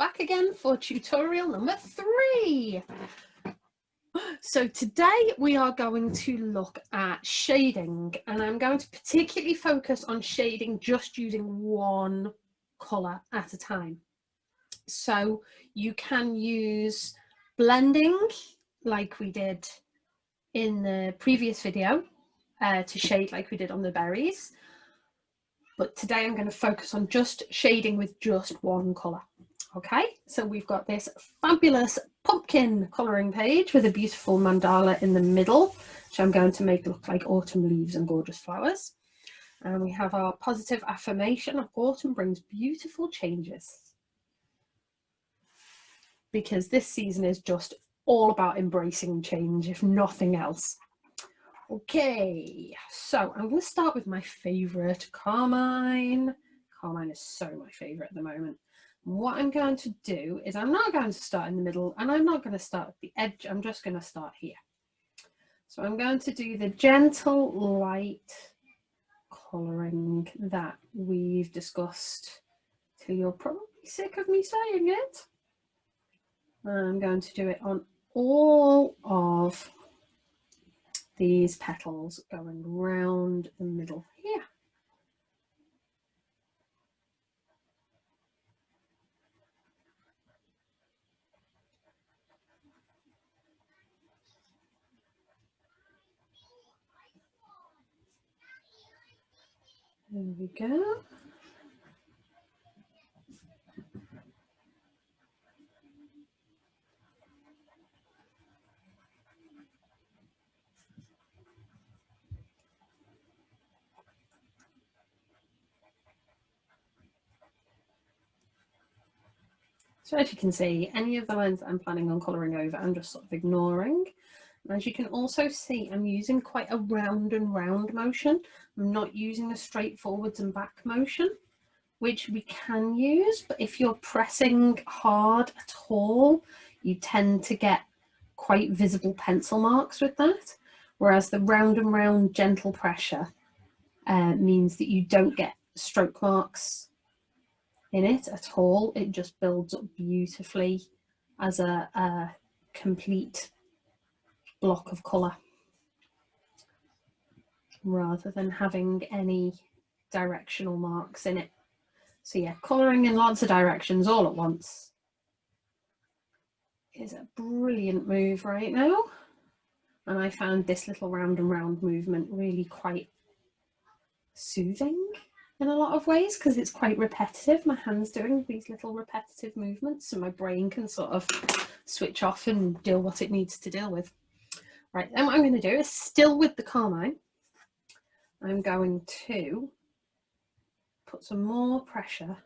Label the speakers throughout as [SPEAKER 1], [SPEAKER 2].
[SPEAKER 1] back again for tutorial number 3. So today we are going to look at shading, and I'm going to particularly focus on shading just using one colour at a time. So you can use blending like we did in the previous video to shade like we did on the berries. But today I'm going to focus on just shading with just one colour. Okay, so we've got this fabulous pumpkin colouring page with a beautiful mandala in the middle, which I'm going to make look like autumn leaves and gorgeous flowers. And we have our positive affirmation of autumn brings beautiful changes. Because this season is just all about embracing change, if nothing else. Okay, so I'm going to start with my favourite, Carmine. Carmine is so my favourite at the moment. What I'm going to do is I'm not going to start in the middle, and I'm not going to start at the edge. I'm just going to start here. So I'm going to do the gentle light colouring that we've discussed till you're probably sick of me saying it. I'm going to do it on all of these petals going round the middle here. There we go. So as you can see, any of the lines that I'm planning on colouring over, I'm just sort of ignoring. And as you can also see, I'm using quite a round and round motion. I'm not using a straight forwards and back motion, which we can use, but if you're pressing hard at all, you tend to get quite visible pencil marks with that. Whereas the round and round gentle pressure means that you don't get stroke marks in it at all. It just builds up beautifully as a complete block of colour, rather than having any directional marks in it. So yeah, colouring in lots of directions all at once is a brilliant move right now. And I found this little round and round movement really quite soothing in a lot of ways, because it's quite repetitive. My hand's doing these little repetitive movements, so my brain can sort of switch off and deal what it needs to deal with. Right, then what I'm going to do is, still with the Carmine, I'm going to put some more pressure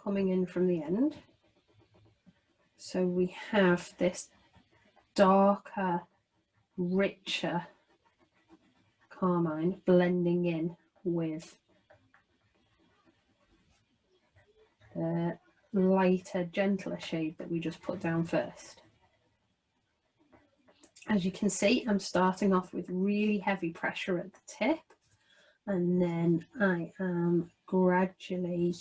[SPEAKER 1] coming in from the end. So we have this darker, richer Carmine blending in with the lighter, gentler shade that we just put down first. As you can see, I'm starting off with really heavy pressure at the tip, and then I am gradually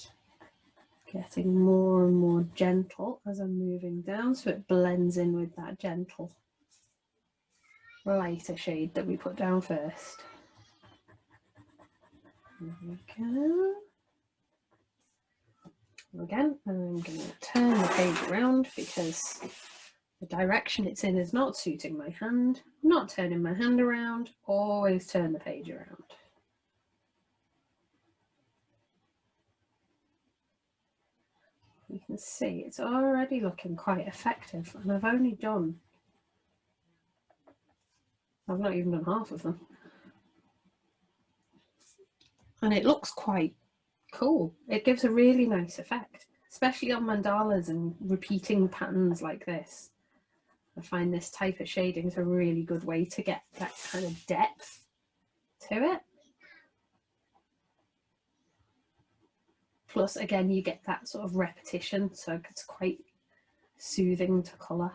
[SPEAKER 1] getting more and more gentle as I'm moving down, so it blends in with that gentle, lighter shade that we put down first. There we go. Again, I'm going to turn the page around because the direction it's in is not suiting my hand. I'm not turning my hand around, always turn the page around. You can see it's already looking quite effective, and I've not even done half of them. And it looks quite cool. It gives a really nice effect, especially on mandalas and repeating patterns like this. I find this type of shading is a really good way to get that kind of depth to it. Plus, again, you get that sort of repetition, so it's quite soothing to colour.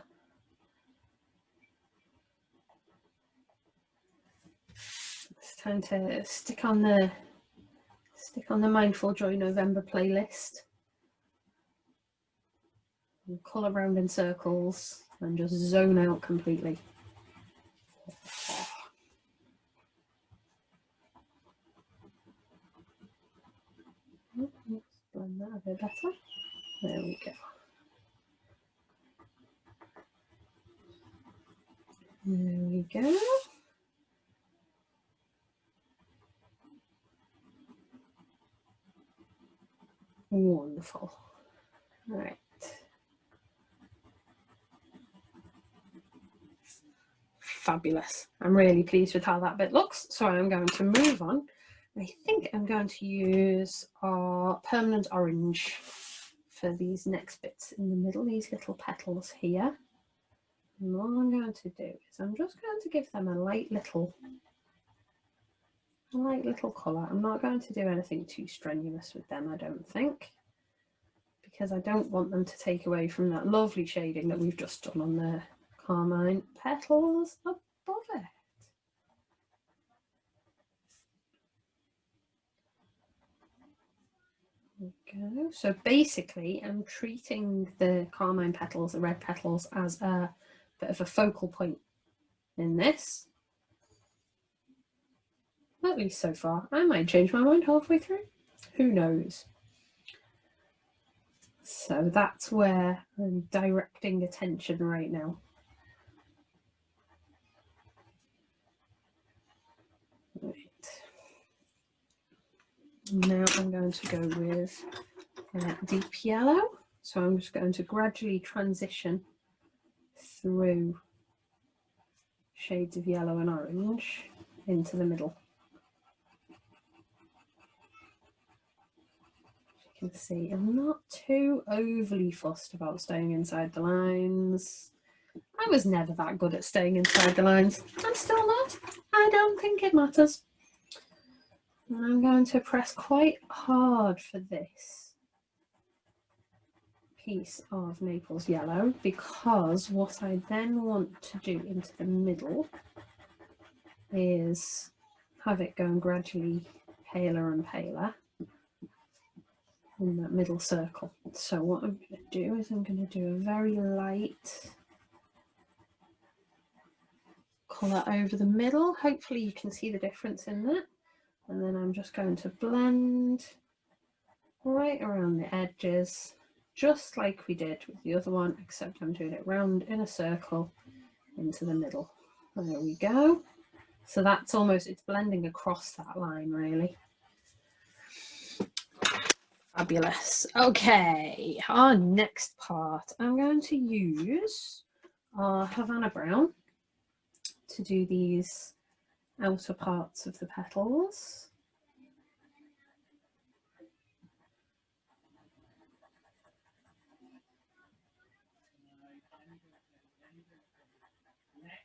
[SPEAKER 1] It's time to stick on the Mindful Joy November playlist. And colour around in circles and just zone out completely. Let's blend that a bit better. There we go. There we go. Wonderful. Right. Fabulous. I'm really pleased with how that bit looks. So I'm going to move on. I think I'm going to use our permanent orange for these next bits in the middle, these little petals here. And what I'm going to do is I'm just going to give them a light little colour. I'm not going to do anything too strenuous with them, I don't think, because I don't want them to take away from that lovely shading that we've just done on the carmine petals above it. There we go. So basically I'm treating the carmine petals, the red petals, as a bit of a focal point in this. At least so far. I might change my mind halfway through. Who knows? So that's where I'm directing attention right now. Right. Now I'm going to go with deep yellow. So I'm just going to gradually transition through shades of yellow and orange into the middle. As you can see, I'm not too overly fussed about staying inside the lines. I was never that good at staying inside the lines. I'm still not. I don't think it matters. And I'm going to press quite hard for this piece of Naples yellow, because what I then want to do into the middle is have it going gradually paler and paler in that middle circle. So what I'm going to do is I'm going to do a very light colour over the middle. Hopefully you can see the difference in that. And then I'm just going to blend right around the edges, just like we did with the other one, except I'm doing it round in a circle into the middle. There we go. So that's almost, it's blending across that line really. Fabulous. Okay, our next part, I'm going to use our Havana Brown to do these outer parts of the petals.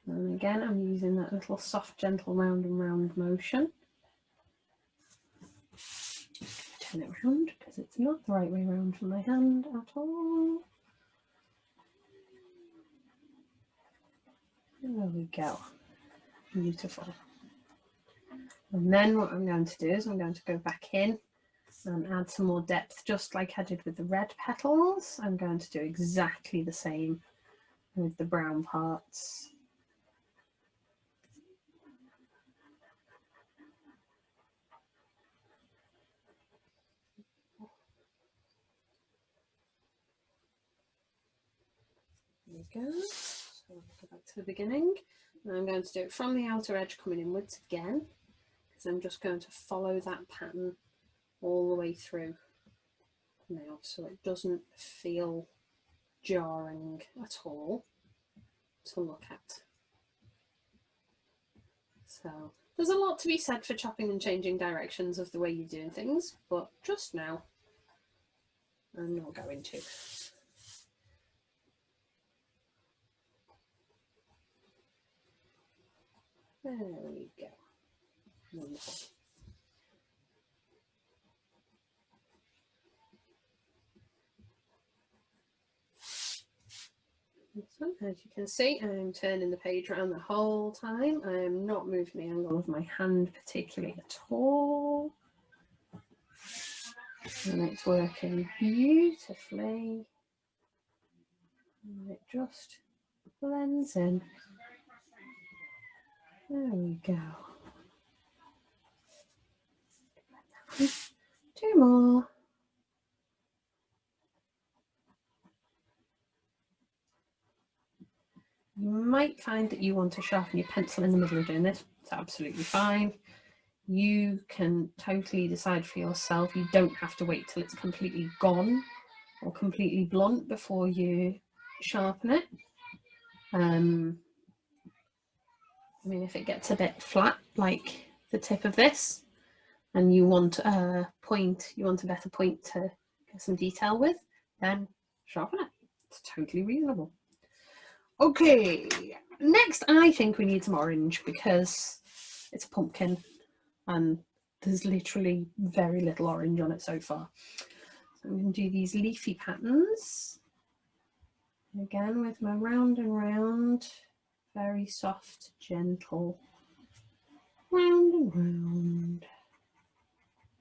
[SPEAKER 1] And again, I'm using that little soft, gentle round and round motion. Turn it around because it's not the right way around for my hand at all. There we go. Beautiful. And then what I'm going to do is I'm going to go back in and add some more depth, just like I did with the red petals. I'm going to do exactly the same with the brown parts. There we go. So I'll go back to the beginning. And I'm going to do it from the outer edge coming inwards again, because I'm just going to follow that pattern all the way through now, so it doesn't feel jarring at all to look at. So there's a lot to be said for chopping and changing directions of the way you're doing things, but just now I'm not going to. There we go. Wonderful. So as you can see, I'm turning the page around the whole time. I am not moving the angle of my hand particularly at all. And it's working beautifully. And it just blends in. There we go. Two more. You might find that you want to sharpen your pencil in the middle of doing this. It's absolutely fine. You can totally decide for yourself. You don't have to wait till it's completely gone or completely blunt before you sharpen it. I mean, if it gets a bit flat, like the tip of this, and you want a point, you want a better point to get some detail with, then sharpen it. It's totally reasonable. Okay, next I think we need some orange because it's a pumpkin and there's literally very little orange on it so far. So I'm going to do these leafy patterns. Again with my round and round, very soft, gentle, round and round.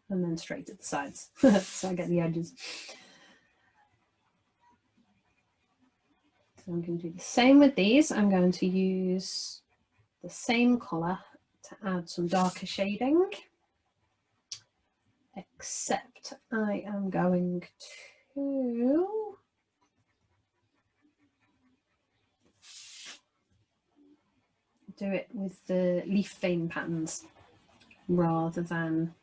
[SPEAKER 1] And then straight at the sides, so I get the edges. So I'm going to do the same with these. I'm going to use the same colour to add some darker shading, except I am going to do it with the leaf vein patterns rather than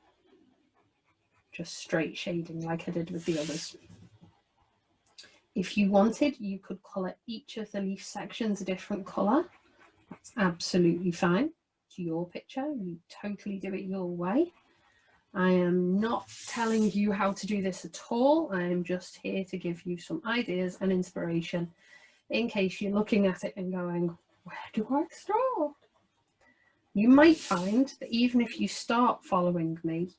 [SPEAKER 1] just straight shading like I did with the others. If you wanted, you could colour each of the leaf sections a different colour. That's absolutely fine. It's your picture. You totally do it your way. I am not telling you how to do this at all. I am just here to give you some ideas and inspiration in case you're looking at it and going, where do I start? You might find that even if you start following me,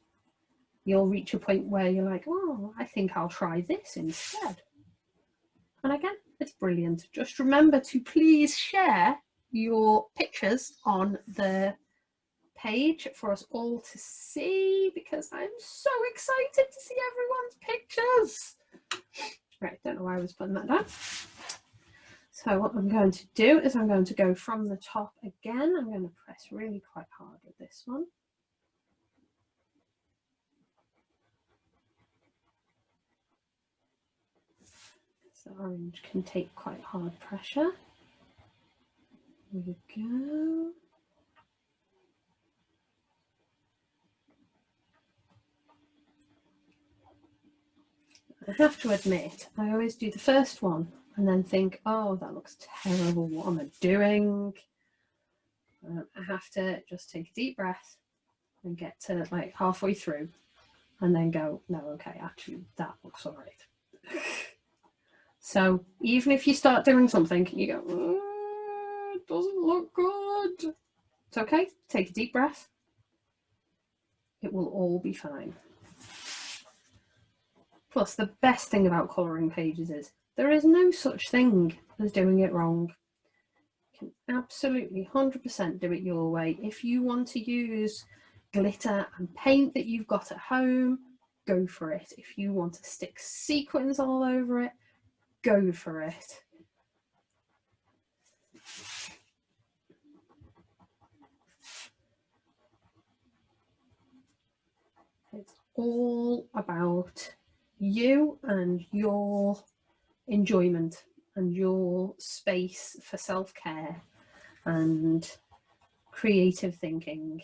[SPEAKER 1] you'll reach a point where you're like, oh, I think I'll try this instead. And again, it's brilliant. Just remember to please share your pictures on the page for us all to see, because I'm so excited to see everyone's pictures. Right, don't know why I was putting that down. So what I'm going to do is I'm going to go from the top again. I'm going to press really quite hard with this one. So orange can take quite hard pressure. Here we go. I have to admit, I always do the first one and then think, oh, that looks terrible. What am I doing? I have to just take a deep breath and get to like halfway through and then go, no, okay, actually, that looks all right. So even if you start doing something, you go, it doesn't look good. It's okay. Take a deep breath. It will all be fine. Plus, the best thing about colouring pages is there is no such thing as doing it wrong. You can absolutely 100% do it your way. If you want to use glitter and paint that you've got at home, go for it. If you want to stick sequins all over it, go for it. It's all about you and your enjoyment and your space for self-care and creative thinking.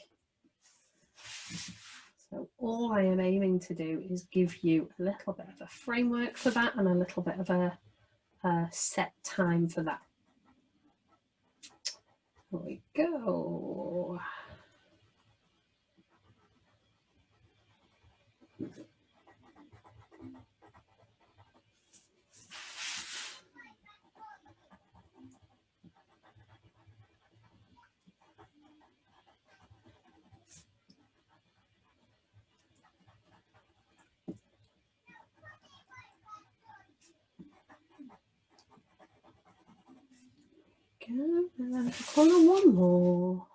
[SPEAKER 1] So all I am aiming to do is give you a little bit of a framework for that and a little bit of a set time for that. There we go. Go, and then colour one more.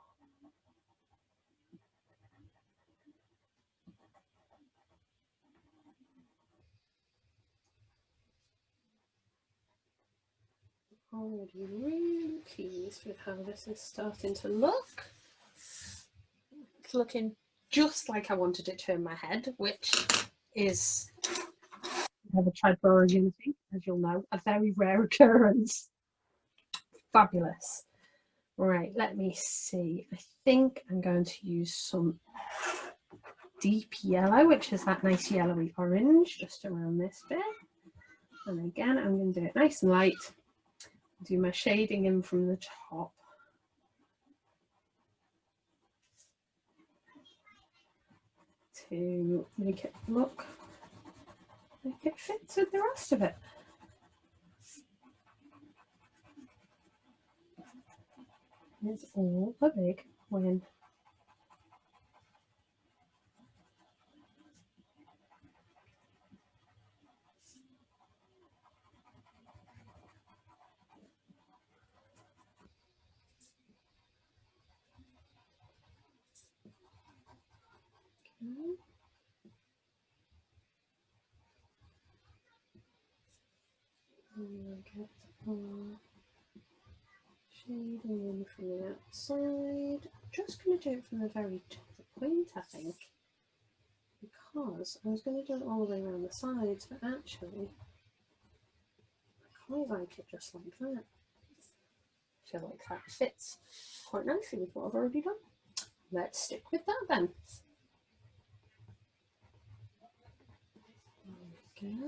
[SPEAKER 1] already really pleased with how this is starting to look. It's looking just like I wanted it to in my head, which is, never tried borrowing, as you'll know, a very rare occurrence. Fabulous. Right, let me see. I think I'm going to use some deep yellow, which is that nice yellowy orange just around this bit. And again, I'm going to do it nice and light. Do my shading in from the top. To make it look like it fits with the rest of it. It's all a big win. Okay. Get more shading in from the outside. I'm just going to do it from the very top of the point, I think, because I was going to do it all the way around the sides, but actually I quite like it just like that. I feel like that fits quite nicely with what I've already done. Let's stick with that then. There we go.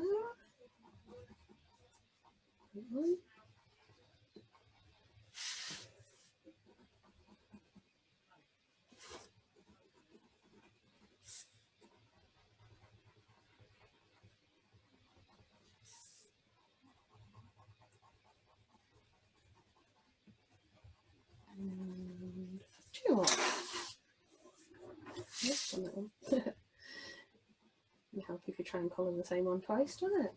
[SPEAKER 1] And two more. Yes, on that one. It'll help if you try and colour the same one twice, doesn't it?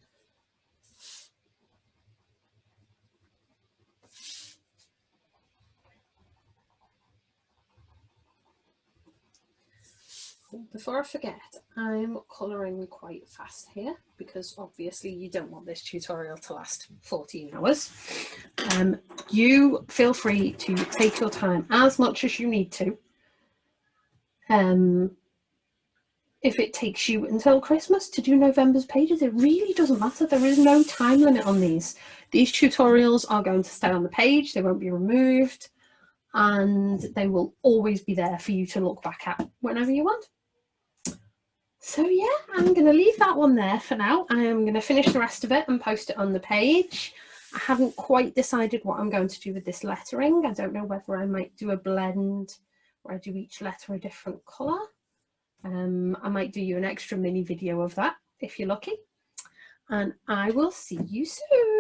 [SPEAKER 1] Before I forget, I'm colouring quite fast here because obviously you don't want this tutorial to last 14 hours. You feel free to take your time as much as you need to. If it takes you until Christmas to do November's pages, it really doesn't matter. There is no time limit on these. These tutorials are going to stay on the page, they won't be removed, and they will always be there for you to look back at whenever you want. So yeah, I'm going to leave that one there for now. I am going to finish the rest of it and post it on the page. I haven't quite decided what I'm going to do with this lettering. I don't know whether I might do a blend where I do each letter a different colour. I might do you an extra mini video of that if you're lucky. And I will see you soon.